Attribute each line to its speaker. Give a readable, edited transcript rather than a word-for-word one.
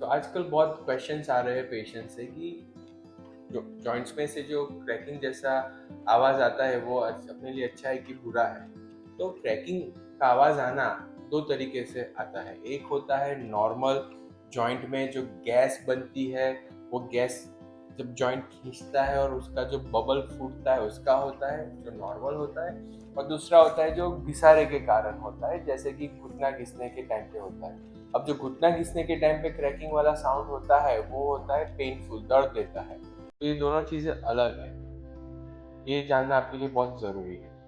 Speaker 1: आजकल बहुत क्वेश्चंस आ रहे हैं पेशेंट से कि जो जॉइंट्स में से जो क्रैकिंग जैसा आवाज आता है वो अपने लिए अच्छा है कि बुरा है। तो क्रैकिंग का आवाज आना दो तरीके से आता है। एक होता है नॉर्मल, जॉइंट में जो गैस बनती है, वो गैस जब जॉइंट खींचता है और उसका जो बबल फूटता है उसका होता है, जो नॉर्मल होता है। और दूसरा होता है जो घिसारे के कारण होता है, जैसे कि घुटना घिसने के टाइम पे होता है। अब जो घुटना घिसने के टाइम पे क्रैकिंग वाला साउंड होता है वो होता है पेनफुल, दर्द देता है। तो ये दोनों चीजें अलग है, ये जानना आपके लिए बहुत जरूरी है।